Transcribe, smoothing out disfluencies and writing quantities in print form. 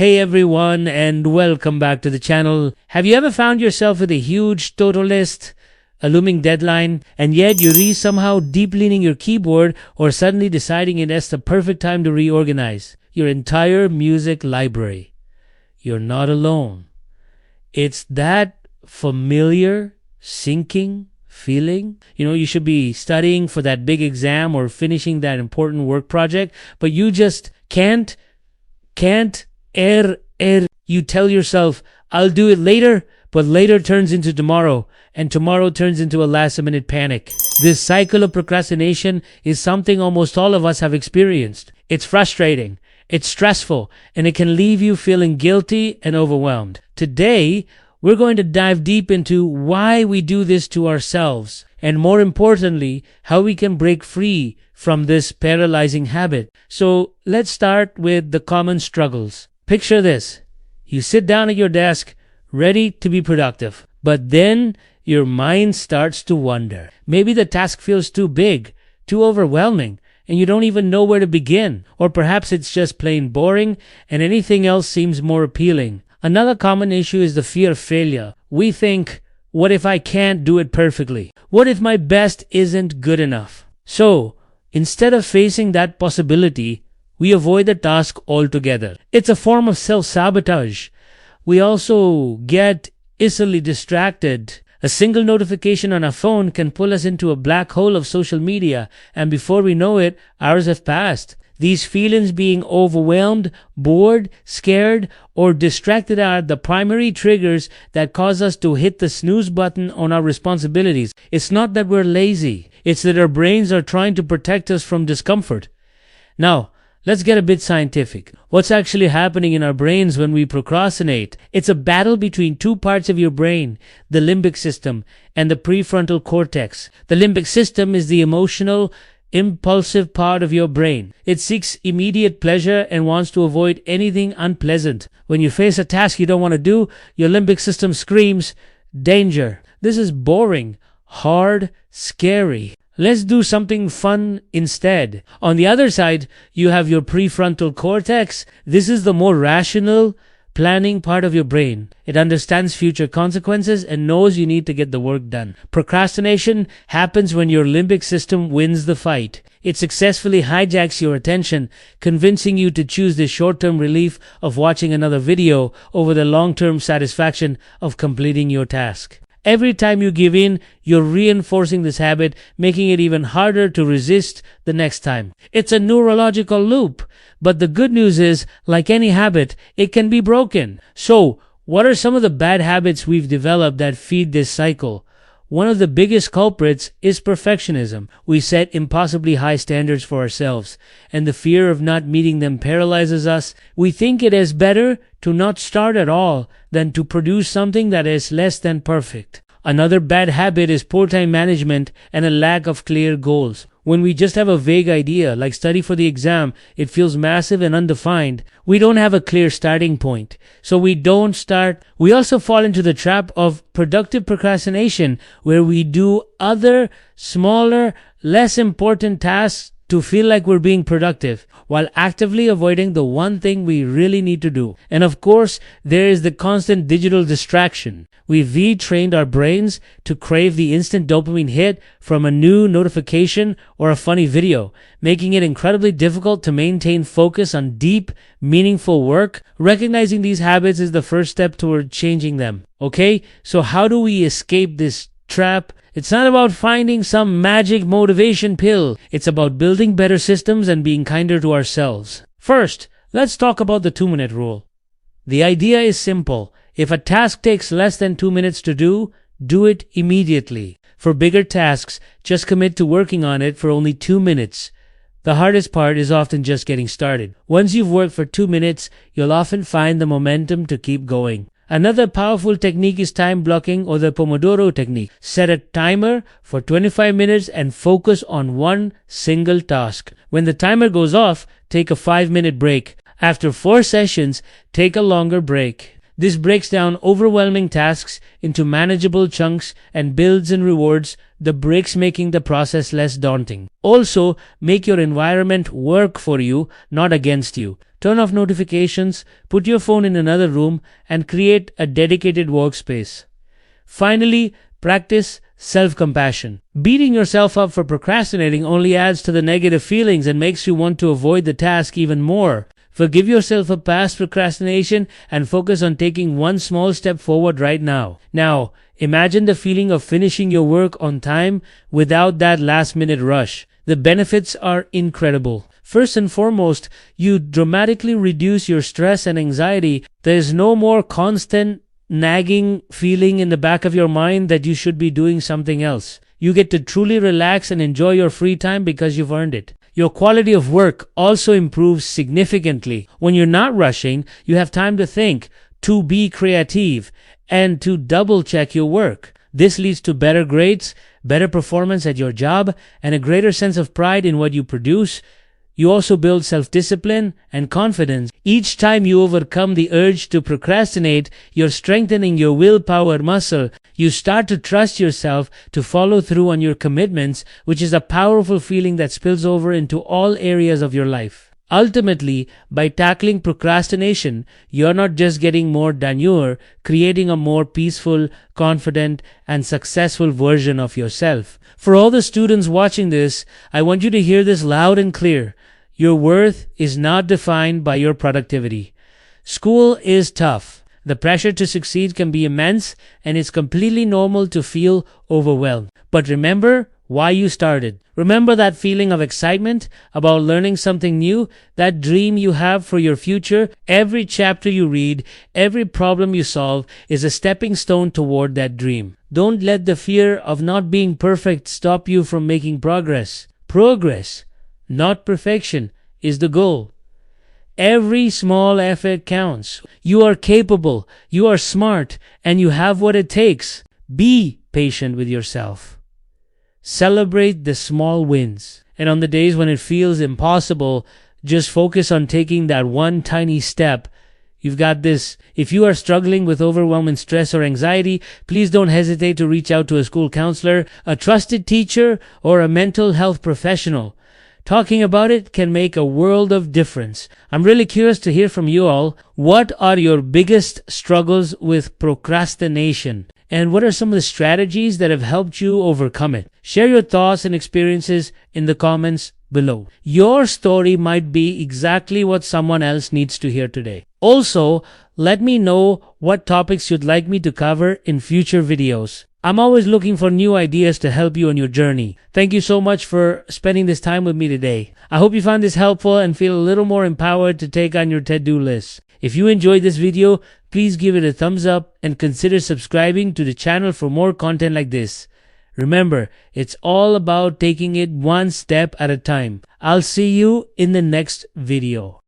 Hey everyone, and welcome back to the channel. Have you ever found yourself with a huge total list, a looming deadline, and yet you're somehow deep leaning your keyboard or suddenly deciding it's the perfect time to reorganize your entire music library? You're not alone. It's that familiar, sinking feeling. You should be studying for that big exam or finishing that important work project, but you just can't. You tell yourself, I'll do it later, but later turns into tomorrow, and tomorrow turns into a last-minute panic. This cycle of procrastination is something almost all of us have experienced. It's frustrating, it's stressful, and it can leave you feeling guilty and overwhelmed. Today, we're going to dive deep into why we do this to ourselves, and more importantly, how we can break free from this paralyzing habit. So let's start with the common struggles. Picture this. You sit down at your desk, ready to be productive, but then your mind starts to wander. Maybe the task feels too big, too overwhelming, and you don't even know where to begin. Or perhaps it's just plain boring and anything else seems more appealing. Another common issue is the fear of failure. We think, what if I can't do it perfectly? What if my best isn't good enough? So, instead of facing that possibility, we avoid the task altogether. It's a form of self-sabotage. We also get easily distracted. A single notification on our phone can pull us into a black hole of social media, and before we know it, hours have passed. These feelings, being overwhelmed, bored, scared, or distracted, are the primary triggers that cause us to hit the snooze button on our responsibilities. It's not that we're lazy. It's that our brains are trying to protect us from discomfort. Now, let's get a bit scientific. What's actually happening in our brains when we procrastinate? It's a battle between two parts of your brain, the limbic system and the prefrontal cortex. The limbic system is the emotional, impulsive part of your brain. It seeks immediate pleasure and wants to avoid anything unpleasant. When you face a task you don't want to do, your limbic system screams, danger. This is boring, hard, scary. Let's do something fun instead. On the other side, you have your prefrontal cortex. This is the more rational, planning part of your brain. It understands future consequences and knows you need to get the work done. Procrastination happens when your limbic system wins the fight. It successfully hijacks your attention, convincing you to choose the short-term relief of watching another video over the long-term satisfaction of completing your task. Every time you give in, you're reinforcing this habit, making it even harder to resist the next time. It's a neurological loop, but the good news is, like any habit, it can be broken. So, what are some of the bad habits we've developed that feed this cycle? One of the biggest culprits is perfectionism. We set impossibly high standards for ourselves, and the fear of not meeting them paralyzes us. We think it is better to not start at all than to produce something that is less than perfect. Another bad habit is poor time management and a lack of clear goals. When we just have a vague idea, like study for the exam, it feels massive and undefined. We don't have a clear starting point, so we don't start. We also fall into the trap of productive procrastination, where we do other, smaller, less important tasks to feel like we're being productive, while actively avoiding the one thing we really need to do. And of course, there is the constant digital distraction. We've retrained our brains to crave the instant dopamine hit from a new notification or a funny video, making it incredibly difficult to maintain focus on deep, meaningful work. Recognizing these habits is the first step toward changing them. Okay, so how do we escape this trap? It's not about finding some magic motivation pill. It's about building better systems and being kinder to ourselves. First, let's talk about the 2-minute rule. The idea is simple. If a task takes less than 2 minutes to do it immediately. For bigger tasks, just commit to working on it for only 2 minutes. The hardest part is often just getting started. Once you've worked for 2 minutes, you'll often find the momentum to keep going. Another powerful technique is time blocking, or the Pomodoro technique. Set a timer for 25 minutes and focus on one single task. When the timer goes off, take a 5-minute break. After 4 sessions, take a longer break. This breaks down overwhelming tasks into manageable chunks and builds in rewards, the breaks making the process less daunting. Also, make your environment work for you, not against you. Turn off notifications, put your phone in another room, and create a dedicated workspace. Finally, practice self-compassion. Beating yourself up for procrastinating only adds to the negative feelings and makes you want to avoid the task even more. Forgive yourself for past procrastination and focus on taking one small step forward right now. Now, imagine the feeling of finishing your work on time without that last-minute rush. The benefits are incredible. First and foremost, you dramatically reduce your stress and anxiety. There is no more constant nagging feeling in the back of your mind that you should be doing something else. You get to truly relax and enjoy your free time because you've earned it. Your quality of work also improves significantly. When you're not rushing, you have time to think, to be creative, and to double-check your work. This leads to better grades, better performance at your job, and a greater sense of pride in what you produce. You also build self-discipline and confidence. Each time you overcome the urge to procrastinate, you're strengthening your willpower muscle. You start to trust yourself to follow through on your commitments, which is a powerful feeling that spills over into all areas of your life. Ultimately, by tackling procrastination, you're not just getting more done, you're creating a more peaceful, confident, and successful version of yourself. For all the students watching this, I want you to hear this loud and clear. Your worth is not defined by your productivity. School is tough. The pressure to succeed can be immense, and it's completely normal to feel overwhelmed. But remember why you started. Remember that feeling of excitement about learning something new, that dream you have for your future. Every chapter you read, every problem you solve is a stepping stone toward that dream. Don't let the fear of not being perfect stop you from making progress. Progress, not perfection, is the goal. Every small effort counts. You are capable, you are smart, and you have what it takes. Be patient with yourself. Celebrate the small wins. And on the days when it feels impossible, just focus on taking that one tiny step. You've got this. If you are struggling with overwhelming stress or anxiety, please don't hesitate to reach out to a school counselor, a trusted teacher, or a mental health professional. Talking about it can make a world of difference. I'm really curious to hear from you all. What are your biggest struggles with procrastination? And what are some of the strategies that have helped you overcome it? Share your thoughts and experiences in the comments below. Your story might be exactly what someone else needs to hear today. Also, let me know what topics you'd like me to cover in future videos. I'm always looking for new ideas to help you on your journey. Thank you so much for spending this time with me today. I hope you found this helpful and feel a little more empowered to take on your to-do list. If you enjoyed this video, please give it a thumbs up and consider subscribing to the channel for more content like this. Remember, it's all about taking it one step at a time. I'll see you in the next video.